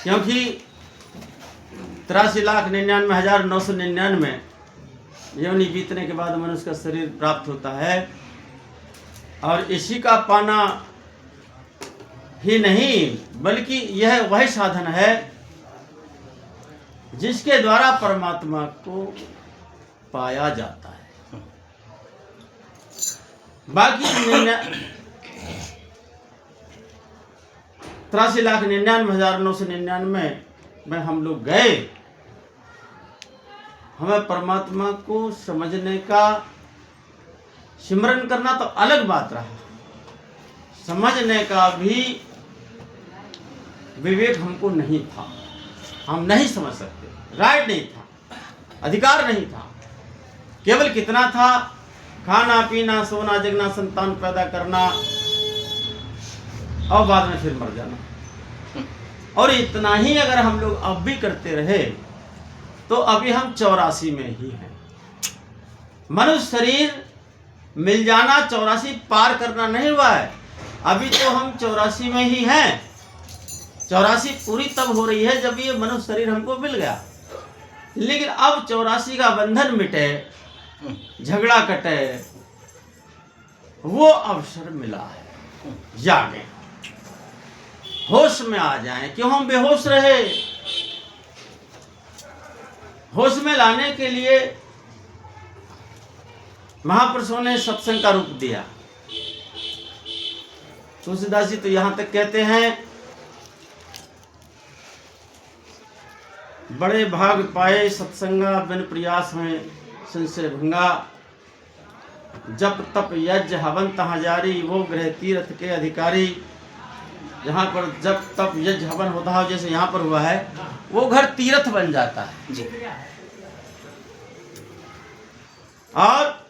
क्योंकि 83,99,999 योनि बीतने के बाद मनुष्य का शरीर प्राप्त होता है, और इसी का पाना ही नहीं बल्कि यह वही साधन है जिसके द्वारा परमात्मा को पाया जाता है। बाकी 83,99,999 में हम लोग गए, हमें परमात्मा को समझने का, सिमरन करना तो अलग बात रहा, समझने का भी विवेक हमको नहीं था, हम नहीं समझ सकते, राइट नहीं था, अधिकार नहीं था। केवल कितना था, खाना पीना सोना जगना संतान पैदा करना और बाद में फिर मर जाना, और इतना ही अगर हम लोग अब भी करते रहे तो अभी हम 84 में ही हैं। मनुष्य शरीर मिल जाना 84 पार करना नहीं हुआ है, अभी तो हम 84 में ही हैं। 84 पूरी तब हो रही है जब ये मनुष्य शरीर हमको मिल गया, लेकिन अब 84 का बंधन मिटे, झगड़ा कटे, वो अवसर मिला है। जागे, होश में आ जाएं। क्यों हम बेहोश रहे? होश में लाने के लिए महापुरुषों ने सत्संग का रूप दिया। तुलसीदास जी तो यहां तक कहते हैं, बड़े भाग पाए सत्संगा बिन प्रयास में संशय भंगा, जप तप यज्ञ हवन तहाँ जारी, वो ग्रह तीर्थ के अधिकारी। जहाँ पर जप तप यज्ञ हवन होता है, जैसे यहाँ पर हुआ है, वो घर तीर्थ बन जाता है जी। और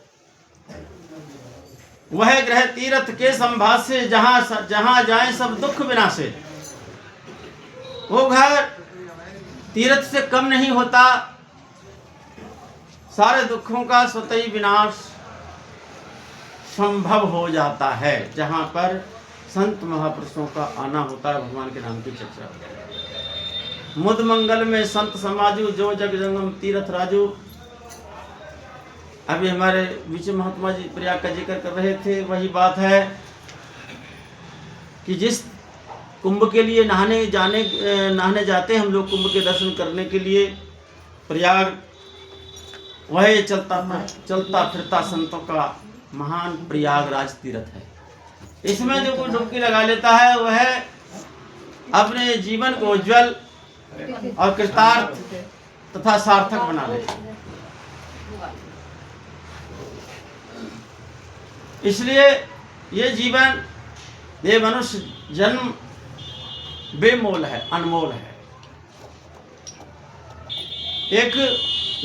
वह ग्रह तीर्थ के संभास से जहाँ जाए सब दुख विनाशे। वो घर तीर्थ से कम नहीं होता, सारे दुखों का स्वतः ही विनाश संभव हो जाता है। जहाँ पर संत महापुरुषों का आना होता है, भगवान के नाम की चर्चा होती है। मुद मंगल में संत समाजू, जो जग जंगम तीर्थ राजू। अभी हमारे विजय महात्मा जी प्रयाग का जिक्र कर रहे थे, वही बात है कि जिस कुंभ के लिए नहाने जाते हैं हम लोग, कुंभ के दर्शन करने के लिए प्रयाग, वह चलता फिरता संतों का महान प्रयागराज तीर्थ है। इसमें जो कोई डुबकी लगा लेता है वह अपने जीवन को उज्जवल और कृतार्थ तथा सार्थक बना लेता है। इसलिए ये जीवन, ये मनुष्य जन्म बेमोल है, अनमोल है। एक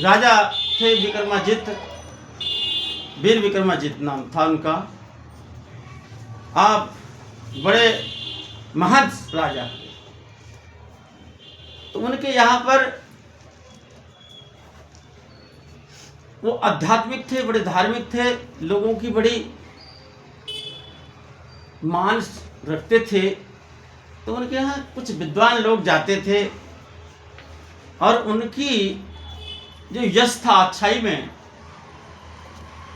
राजा थे विक्रमाजित, वीर विक्रमाजित नाम था उनका। आप बड़े महंत राजा, तो उनके यहाँ पर वो आध्यात्मिक थे, बड़े धार्मिक थे, लोगों की बड़ी मान रखते थे। तो उनके यहाँ कुछ विद्वान लोग जाते थे और उनकी जो यश था अच्छाई में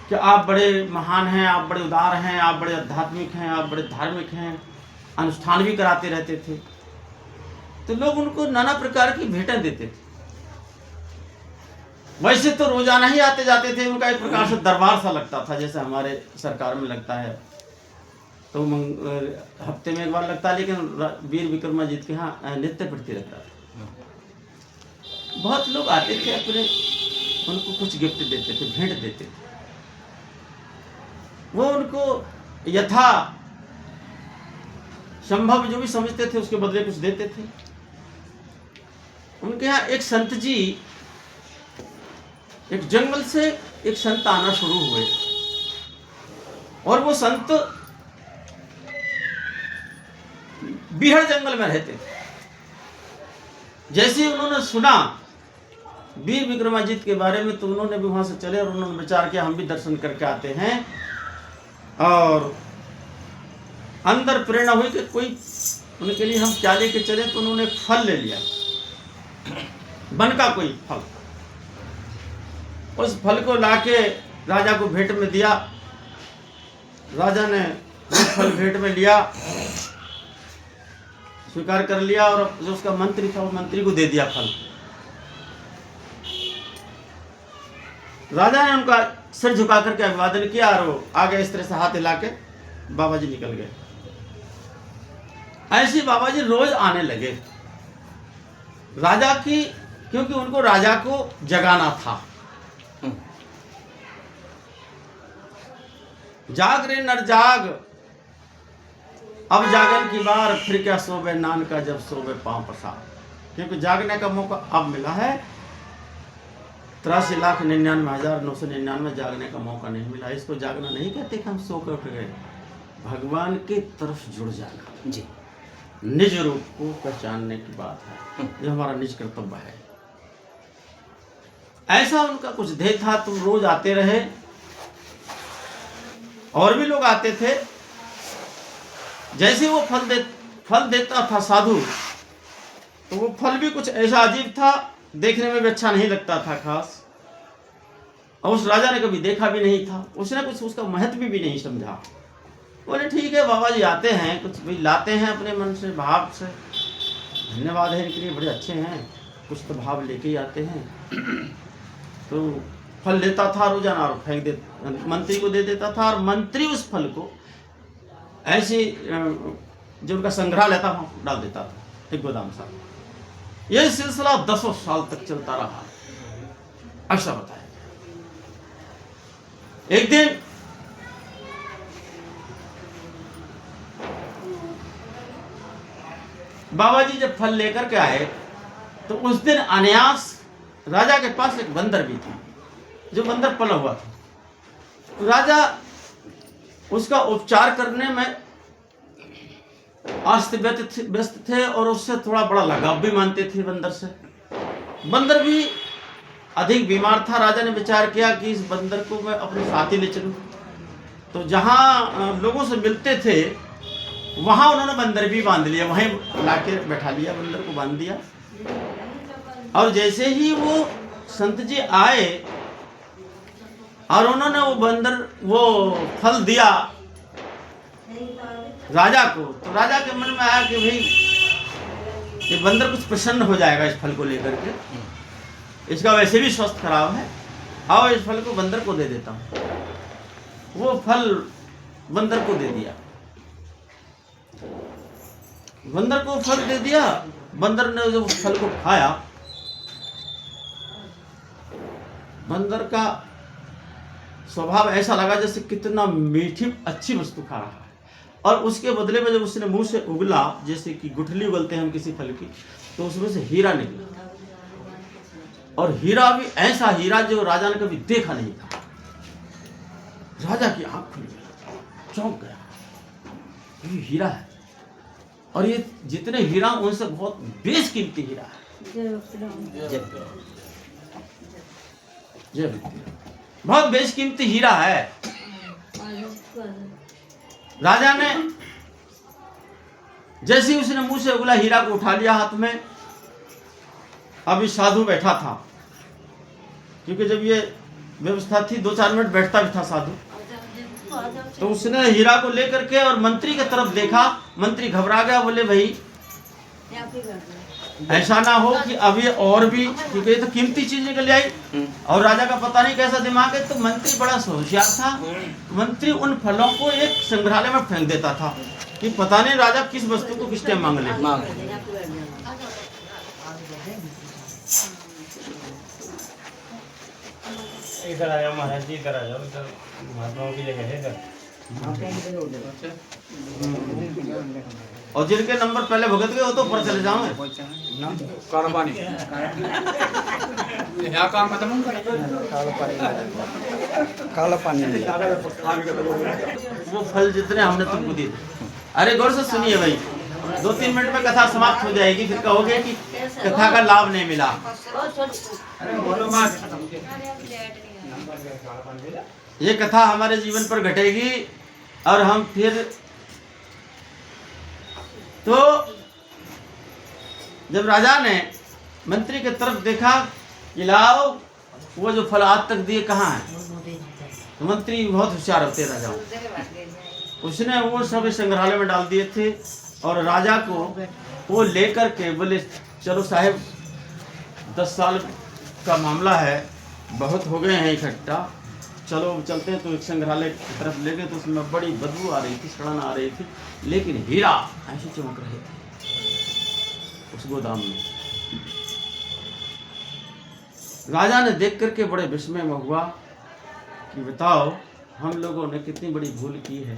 कि आप बड़े महान हैं, आप बड़े उदार हैं, आप बड़े आध्यात्मिक हैं, आप बड़े धार्मिक हैं, अनुष्ठान भी कराते रहते थे। तो लोग उनको नाना प्रकार की भेंटें देते थे। वैसे तो रोजाना ही आते जाते थे, उनका एक प्रकार से दरबार सा लगता था, जैसे हमारे सरकार में लगता है। तो हफ्ते में एक बार लगता है, लेकिन वीर विक्रमाजित के यहाँ नित्य प्रति रहता था। बहुत लोग आते थे, अपने उनको कुछ गिफ्ट देते थे, भेंट देते थे। वो उनको यथा संभव जो भी समझते थे उसके बदले कुछ देते थे। उनके यहाँ एक संत जी, एक जंगल से एक संत आना शुरू हुए, और वो संत बिहड़ जंगल में रहते थे। जैसे ही उन्होंने सुना वीर विक्रमाजित के बारे में, तो उन्होंने भी वहां से चले और उन्होंने विचार किया हम भी दर्शन करके आते हैं। और अंदर प्रेरणा हुई कि कोई उनके लिए हम क्या लेके चले, तो उन्होंने फल ले लिया, वन का कोई फल। उस फल को लाके राजा को भेंट में दिया। राजा ने वो फल भेंट में लिया, स्वीकार कर लिया, और जो उसका मंत्री था वो मंत्री को दे दिया फल। राजा ने उनका सिर झुका करके अभिवादन किया और वो आगे इस तरह से हाथ हिला के बाबा जी निकल गए। ऐसे बाबा जी रोज आने लगे राजा की, क्योंकि उनको राजा को जगाना था। जाग रे नर जाग, अब जागन की बार, फिर क्या सोवे नान का जब सोवे पांव पसार। क्योंकि जागने का मौका अब मिला है। 83,99,999 जागने का मौका नहीं मिला। इसको जागना नहीं कहते कि हम सो कर उठ गए, भगवान के तरफ जुड़ जाना जी, निज रूप को पहचानने की बात है। ये हमारा निज कर्तव्य है। ऐसा उनका कुछ ध्येय था। तुम रोज आते रहे, और भी लोग आते थे। जैसे वो फल देता था साधु, तो वो फल भी कुछ ऐसा अजीब था, देखने में भी अच्छा नहीं लगता था खास। और उस राजा ने कभी देखा भी नहीं था, उसने कुछ उसका महत्व भी नहीं समझा। बोले ठीक है बाबा जी आते हैं, कुछ भी लाते हैं अपने मन से, भाव से, धन्यवाद है इनके लिए, बड़े अच्छे हैं, कुछ तो भाव लेके ही आते हैं। तो फल लेता था रोजाना और फेंक दे, मंत्री को दे देता था, और मंत्री उस फल को ऐसे जो उनका संग्रहालय था वहां डाल देता था, एक गोदाम सा। यह सिलसिला 10 साल तक चलता रहा। ऐसा बताया। एक दिन बाबा जी जब फल लेकर के आए, तो उस दिन अनायास राजा के पास एक बंदर भी था, जो बंदर पला हुआ था। तो राजा उसका उपचार करने में अस्त व्यस्त थे, और उससे थोड़ा बड़ा लगाव भी मानते थे बंदर से। बंदर भी अधिक बीमार था। राजा ने विचार किया कि इस बंदर को मैं अपने साथ ही ले चलूं। तो जहां लोगों से मिलते थे वहां उन्होंने बंदर भी बांध लिया, वहीं लाके बैठा लिया, बंदर को बांध दिया। और जैसे ही वो संत जी आए और उन्होंने वो फल दिया राजा को, तो राजा के मन में आया कि भाई ये बंदर कुछ प्रसन्न हो जाएगा इस फल को लेकर के, इसका वैसे भी स्वास्थ्य खराब है, आओ इस फल को बंदर को दे देता हूं। वो फल बंदर को दे दिया। बंदर को फल दे दिया। बंदर ने जब उस फल को खाया, बंदर का स्वभाव ऐसा लगा जैसे कितना मीठी अच्छी वस्तु खा रहा है। और उसके बदले में जब उसने मुंह से उगला, जैसे कि गुठली उगलते हैं हम किसी फल की, तो उसमें से हीरा निकला। और हीरा भी ऐसा हीरा जो राजा ने कभी देखा नहीं था। राजा की आंख खुल गई, चौंक गया, ये हीरा है, और ये जितने हीरा उनसे बहुत बेशकीमती हीरा है। बहुत बेशकीमती हीरा है। राजा ने जैसे ही उसने मुंह से उगला हीरा को उठा लिया हाथ में। अभी साधु बैठा था, क्योंकि जब ये व्यवस्था थी 2-4 मिनट बैठता भी था साधु। तो उसने हीरा को लेकर के और मंत्री की तरफ देखा। मंत्री घबरा गया, बोले भाई ऐसा ना हो कि अभी और भी, क्योंकि ये तो कीमती चीज निकल आई। और राजा का पता नहीं कैसा दिमाग है, तो मंत्री बड़ा होशियार था। मंत्री उन फलों को एक संग्रहालय में फेंक देता था कि पता नहीं राजा किस वस्तु को किस टाइम मांग ले। इधर आ जाओ महाराज जी, इधर आ जाओ, इधर महात्माओं की जगह है इधर। और जिनके नंबर पहले भुगत गए हो तो ऊपर चले जाओ। काला पानी वो फल जितने हमने तुमको दिए। अरे गौर से सुनिए भाई, 2-3 मिनट में कथा समाप्त हो जाएगी, फिर कहोगे कि कथा का लाभ नहीं मिला। ये कथा हमारे जीवन पर घटेगी और हम फिर तो जब राजा ने मंत्री की तरफ देखा कि लाओ वो जो फल आज तक दिए कहाँ है, तो मंत्री बहुत होशियार होते राजा, उसने वो सब संग्रहालय में डाल दिए थे और राजा को वो लेकर के बोले चलो साहब 10 साल का मामला है, बहुत हो गए हैं इकट्ठा, चलो चलते हैं। तो एक संग्रहालय की तरफ ले गए तो उसमें बड़ी बदबू आ रही थी, सड़न आ रही थी, लेकिन हीरा ऐसे चमक रहे थे उस गोदाम में। राजा ने देख करके बड़े विस्मय में हुआ कि बताओ हम लोगों ने कितनी बड़ी भूल की है,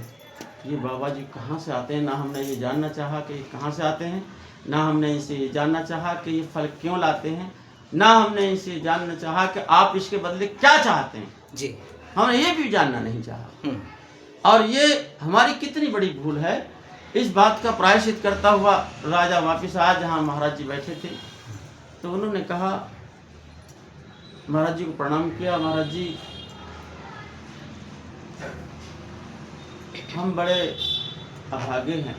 ये बाबा जी कहाँ से आते हैं, ना हमने ये जानना चाहा कि कहाँ से आते हैं, ना हमने इनसे ये जानना चाहा कि ये फल क्यों लाते हैं, ना हमने इनसे जानना चाहा कि आप इसके बदले क्या चाहते हैं जी। हमने ये भी जानना नहीं चाहा। और ये हमारी कितनी बड़ी भूल है। इस बात का प्रायश्चित करता हुआ राजा वापस आया जहाँ महाराज जी बैठे थे। तो उन्होंने कहा, महाराज जी को प्रणाम किया, महाराज जी हम बड़े अभागे हैं,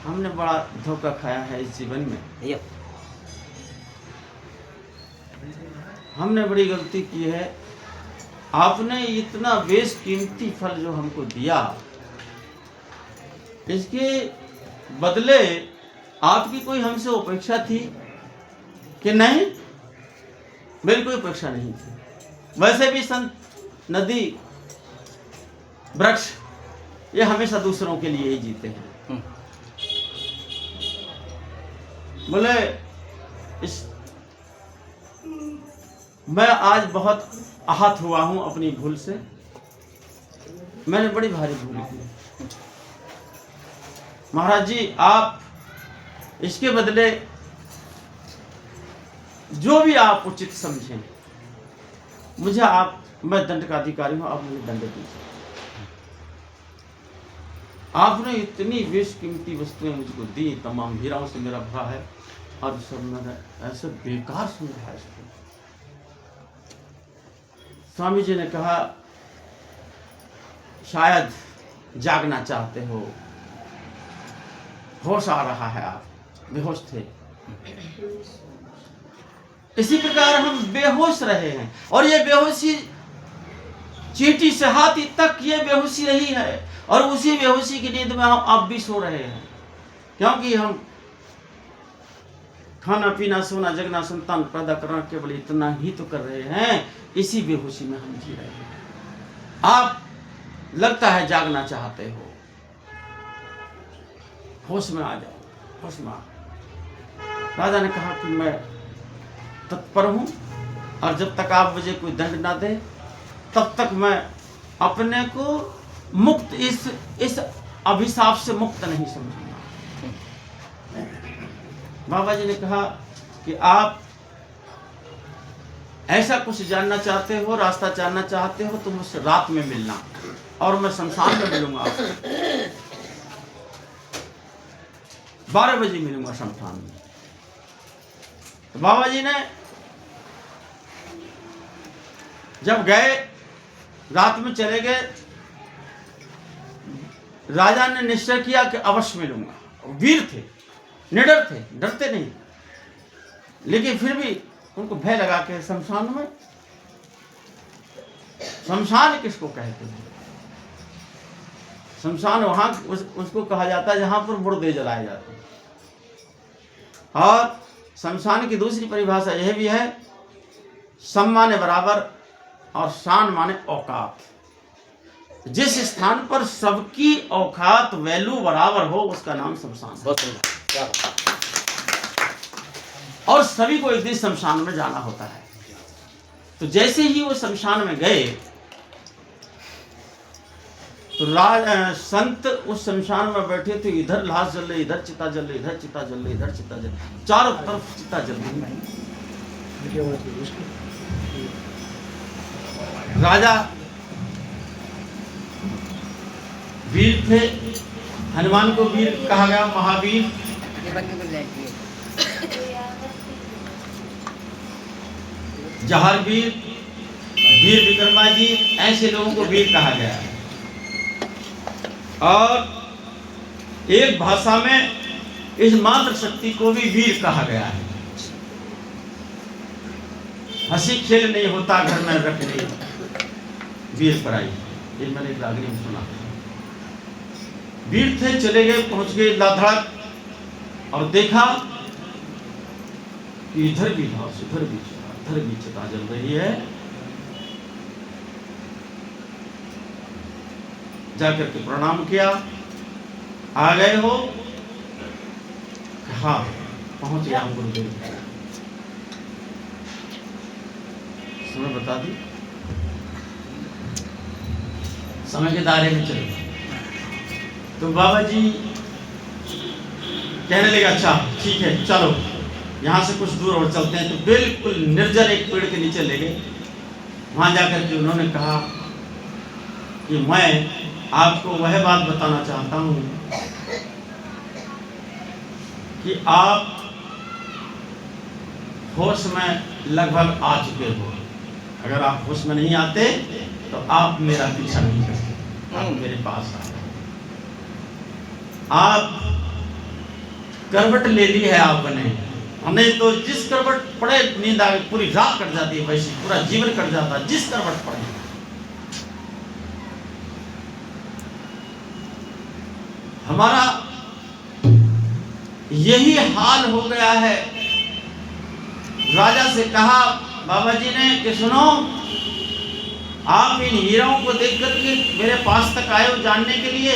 हमने बड़ा धोखा खाया है इस जीवन में, हमने बड़ी गलती की है। आपने इतना बेशकीमती फल जो हमको दिया, इसके बदले आपकी कोई हमसे अपेक्षा थी कि नहीं? मेरी कोई अपेक्षा नहीं थी। वैसे भी संत, नदी, वृक्ष ये हमेशा दूसरों के लिए ही जीते हैं। बोले मैं आज बहुत आहत हुआ हूं अपनी भूल से, मैंने बड़ी भारी भूल की। महाराज जी आप इसके बदले जो भी आप उचित समझें, मुझे आप, मैं दंड का अधिकारी हूं, आप मुझे दंड दीजिए। आपने इतनी बेशकीमती वस्तुएं मुझको दी, तमाम हीराओं से मेरा भरा है, और सब मैंने ऐसे बेकार समझा इसको। स्वामी जी ने कहा शायद जागना चाहते हो, होश आ रहा है, आप बेहोश थे। इसी प्रकार हम बेहोश रहे हैं, और ये बेहोशी चींटी से हाथी तक ये बेहोशी रही है, और उसी बेहोशी की नींद में हम अब भी सो रहे हैं, क्योंकि हम खाना पीना सोना जगना संतान पैदा करना केवल इतना ही तो कर रहे हैं, इसी बेहोशी में हम जी रहे हैं। आप लगता है जागना चाहते हो, होश में आ जाओ, होश में आ। राजा ने कहा कि मैं तत्पर हूं, और जब तक आप मुझे कोई दंड ना दे तब तक मैं अपने को मुक्त, इस अभिशाप से मुक्त नहीं समझूंगा। बाबा जी ने कहा कि आप ऐसा कुछ जानना चाहते हो, रास्ता जानना चाहते हो, तो मुझसे रात में मिलना, और मैं शमशान में मिलूंगा आपसे, 12 बजे मिलूंगा शमशान में। तो बाबा जी ने जब गए, रात में चले गए, राजा ने निश्चय किया कि अवश्य मिलूंगा। वीर थे, निडर थे, डरते नहीं, लेकिन फिर भी उनको भय लगा के शमशान में, शमशान किसको कहते हैं? शमशान वहां उसको कहा जाता है जहां पर मुर्दे जलाए जाते हैं। और शमशान की दूसरी परिभाषा यह भी है, सम माने बराबर और शान माने औकात। जिस स्थान पर सबकी औकात वैल्यू बराबर हो उसका नाम शमशान है। और सभी को एक दिन शमशान में जाना होता है। तो जैसे ही वो शमशान में गए तो संत उस शमशान में बैठे थे, इधर लाश जल रही, इधर चिता जल रही, इधर चिता जल रही, इधर चिता जल रही, चारों तरफ चिता जल रही। राजा वीर थे, हनुमान को वीर कहा गया, महावीर। जहारवीर, वीर विक्रमा जी, ऐसे लोगों को वीर कहा गया। और एक भाषा में इस मात्र शक्ति को भी वीर कहा गया है। हंसी खेल नहीं होता घर में रख ली वीर पराई, ये मैंने एक रागनी में सुना। वीर थे, चले गए, पहुंच गए लाधड़क और देखा कि इधर भी घास, उधर भी चिता, इधर भी चिता जल रही है। जाकर के प्रणाम किया, आ गए हो? हाँ, पहुंच गया हूं गुरुदेव। समय बता दी, समय के दायरे में चले। तो बाबा जी कहने लगे अच्छा ठीक है चलो यहाँ से कुछ दूर और चलते हैं। तो बिल्कुल निर्जन एक पेड़ के नीचे ले गए। वहां जाकर के उन्होंने कहा कि मैं आपको वह बात बताना चाहता हूं कि आप होश में लगभग आ चुके हो। अगर आप होश में नहीं आते तो आप मेरा पीछा नहीं करते, आप मेरे पास आए। आप करवट ले ली है आपने, नहीं तो जिस करवट पड़े नींद आ गई, पूरी रात कट जाती है, वैसे पूरा जीवन कट जाता है जिस करवट पड़े। हमारा यही हाल हो गया है। राजा से कहा बाबा जी ने कि सुनो, आप इन हीरों को देख करके मेरे पास तक आए हो जानने के लिए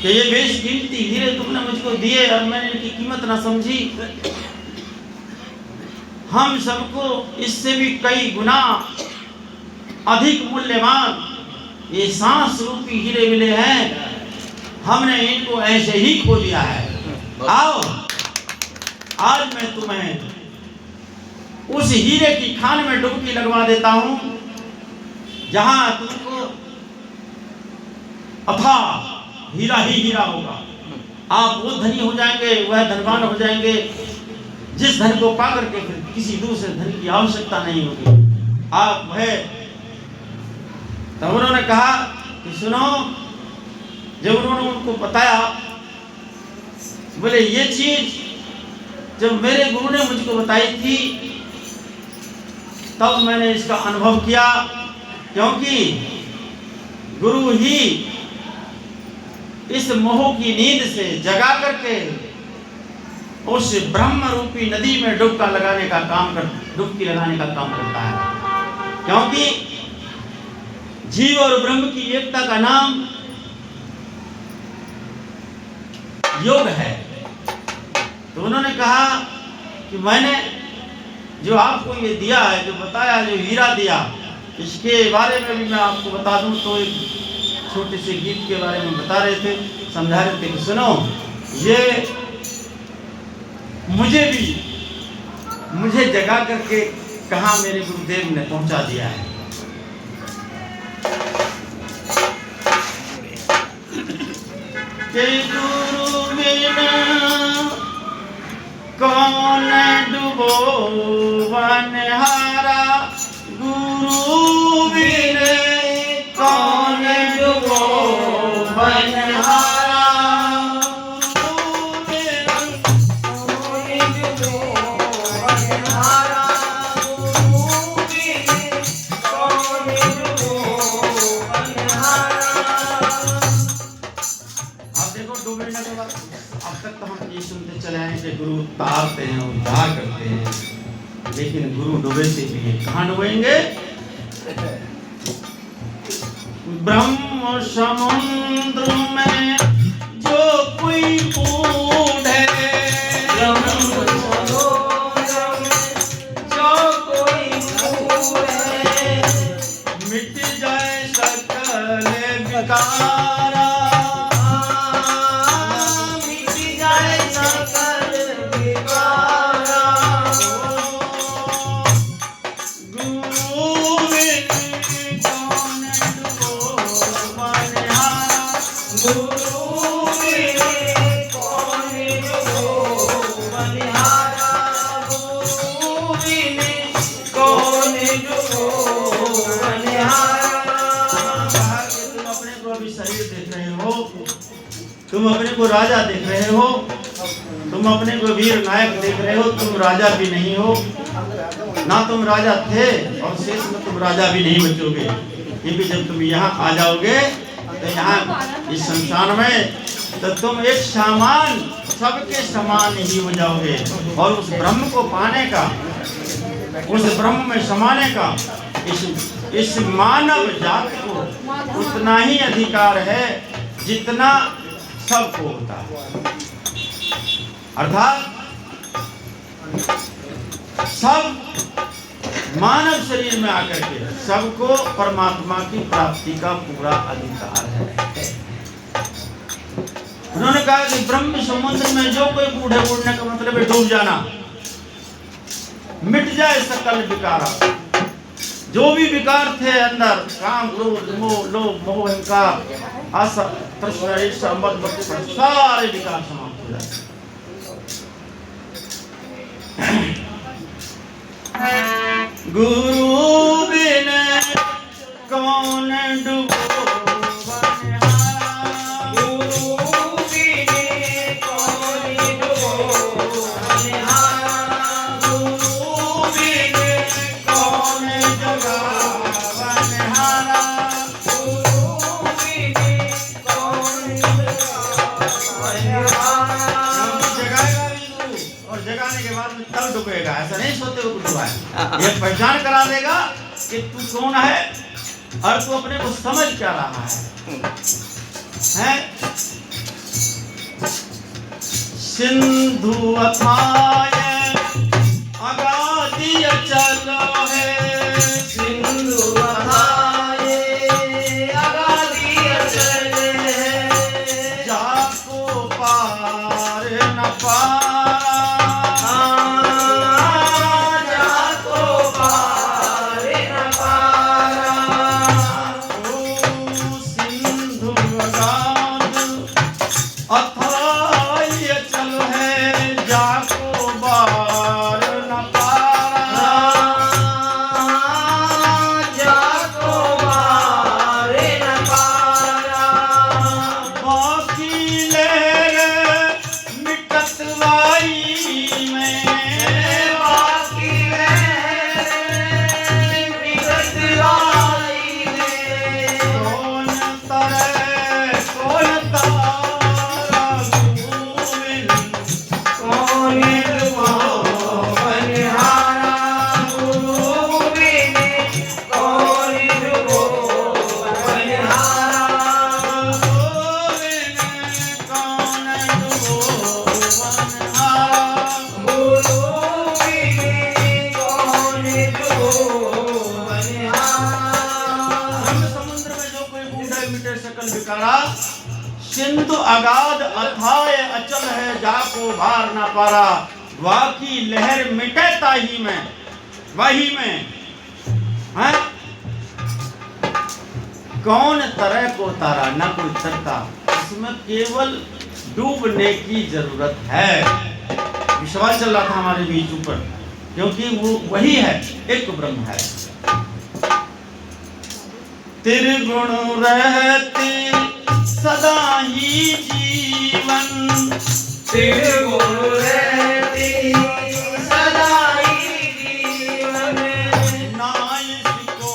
कि ये बेशकीमती हीरे तुमने मुझको दिए और मैंने इनकी कीमत ना समझी। हम सबको इससे भी कई गुना अधिक मूल्यवान ये सांस रूपी हीरे मिले हैं, हमने इनको ऐसे ही खो दिया है। आओ आज मैं तुम्हें उस हीरे की खान में डुबकी लगवा देता हूं जहां तुमको अथाह हीरा ही हीरा होगा। आप वो धनी हो जाएंगे, वह धनवान हो जाएंगे, जिस धन को पा करके फिर किसी दूसरे धन की आवश्यकता नहीं होगी। आप वह। तब उन्होंने कहा कि सुनो, जब उन्होंने उनको बताया, बोले ये चीज जब मेरे गुरु ने मुझको बताई थी तब मैंने इसका अनुभव किया, क्योंकि गुरु ही इस मोह की नींद से जगा करके उस ब्रह्म रूपी नदी में डुबकी लगाने का काम करता है। क्योंकि जीव और ब्रह्म की एकता का नाम योग है। तो उन्होंने कहा कि मैंने जो आपको ये दिया है, जो बताया, जो हीरा दिया, इसके बारे में भी मैं आपको बता दूं। तो एक छोटे से गीत के बारे में बता रहे थे, समझा रहे थे कि सुनो, ये मुझे जगा करके कहाँ मेरे गुरुदेव ने पहुंचा दिया है। गुरु बिना कौन डुबो बनहारा, गुरु बिना कौन डुबो बनहारा, गुरु बिना कौन डुबो बनहारा, गुरु बिना कौन डुबो बनहारा। आप देखो डूबने के बाद अब तक तो हम ये सुनते चले आए कि गुरु उतारते हैं, उद्धार करते हैं, लेकिन गुरु डूबे से भी कहाँ डूबेंगे? ब्रह्म समुद्र में जो कोई बूढ़े, ब्रह्म समुद्र में जो कोई बूढ़े, मिट जाए सकल विकारा, को राजा देख रहे हो, तुम अपने को वीर नायक देख रहे हो, तुम राजा भी नहीं हो, ना तुम राजा थे और शेष में तुम राजा भी नहीं बचोगे। क्योंकि जब तुम यहाँ आ जाओगे तो यहाँ इस संसार में तो तुम एक सामान सबके समान ही हो जाओगे। और उस ब्रह्म को पाने का, उस ब्रह्म में समाने का इस मानव जाति को उतना ही अधिकार है जितना सबको होता है। अर्थात सब मानव शरीर में आकर के सबको परमात्मा की प्राप्ति का पूरा अधिकार है। उन्होंने कहा कि ब्रह्म समुद्र में जो कोई बूढ़े बूढ़ने का मतलब है डूब जाना, मिट जाए सकल विकारा। जो भी विकार थे अंदर, काम क्रोध मोह लोभ मोह अहंकार आशा तृष्णा ईर्ष्या मद मत्सर, सारे विकार समाप्त हो जाते। गुरु बिन कौन डूबो बनिहारा, गुरु बिन कौन डूबो बनिहारा, गुरु बिन कौन जगा बनिहारा, गुरु बिन कौन जगा बनिहारा। जगाएगा भी गुरु, और जगाने के बाद में तब डूबेगा, ऐसा नहीं सोते हुए डूबा है। ये पहचान करा देगा कि तू कौन है और तू अपने को समझ क्या रहा है? सिंधु अथाय अगाधि अचल है, सिंधु अथाय अगाधि अचल है, जाको पार न पारा, सिंधु अगाध अथाय अचल है, जाको भार ना पारा, वाकी लहर मिटे ताही में, वही में है कौन तरह को तारा, न कोई तरता, इसमें केवल डूबने की जरूरत है। विश्वास चल रहा था हमारे बीच ऊपर, क्योंकि वो वही है, एक ब्रह्म है। त्रिगुण रहती सदा ही जीवन, त्रिगुण रहती सदा ही जीवन, नाइस को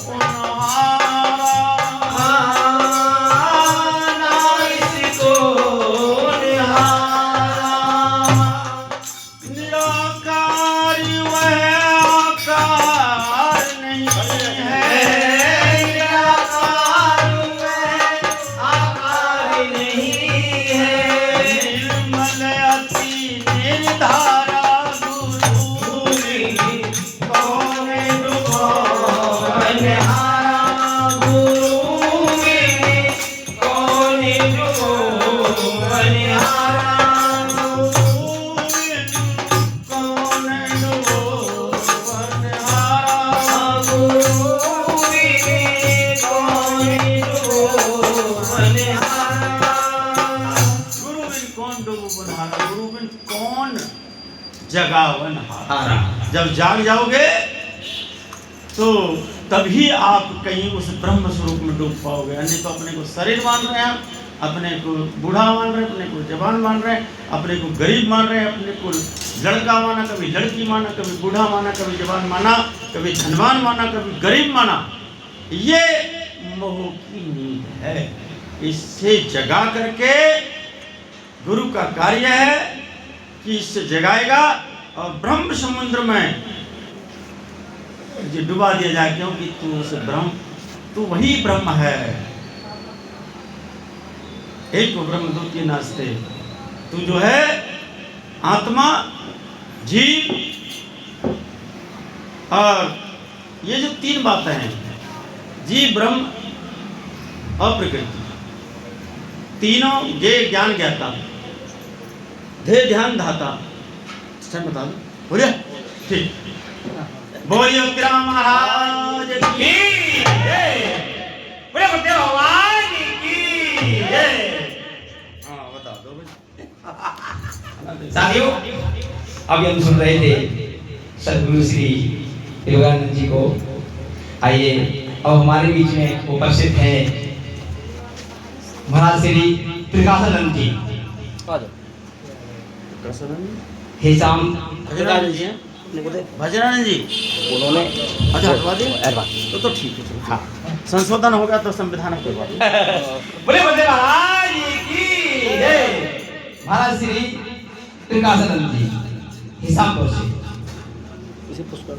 उन्हारा, नाइस को उन्हारा, निराकार वह आकार नहीं है, जगावन हारा। जब जाग जाओगे तो तभी आप कहीं उस ब्रह्म स्वरूप में डूब पाओगे। अन्य तो अपने को शरीर मान रहे हैं, अपने को बूढ़ा मान रहे, अपने को जवान मान रहे, अपने को गरीब मान रहे, अपने को लड़का माना, कभी लड़की माना, कभी बूढ़ा माना, कभी जवान माना, कभी धनवान माना, कभी गरीब माना। ये मोह की नींद है। इससे जगा करके गुरु का कार्य है कि इससे जगाएगा और ब्रह्म समुद्र में डुबा दिया जाए, क्योंकि तू उस ब्रह्म, तू वही ब्रह्म है। एक ब्रह्म दो तीन नास्ते। तू जो है आत्मा, जीव और ये जो तीन बातें हैं, जीव, ब्रह्म और प्रकृति, तीनों ये ज्ञान ज्ञाता, ध्येय ध्यान धाता। बता दो, बोलिए ठीक। बोलिए उत्तरा महाराज की जय, बोलिए गुरुदेव भगवान की जय। हाँ बता दो भाई। साथियों, अभी हम सुन रहे थे सदगुरु श्री योगानंद जी को। आइए अब हमारे बीच में उपस्थित हैं महाराज श्री प्रकाशानंद जी। हिसाम भजनानंद जी हैं? भजनानंद जी उन्होंने अच्छा हटवा दिए तो ठीक है। हाँ, संशोधन हो गया तो संविधान को बोले बोले महाराज की जय। महाराज श्री प्रकाशानंद जी हिसामपुर से। इसे पुष्कर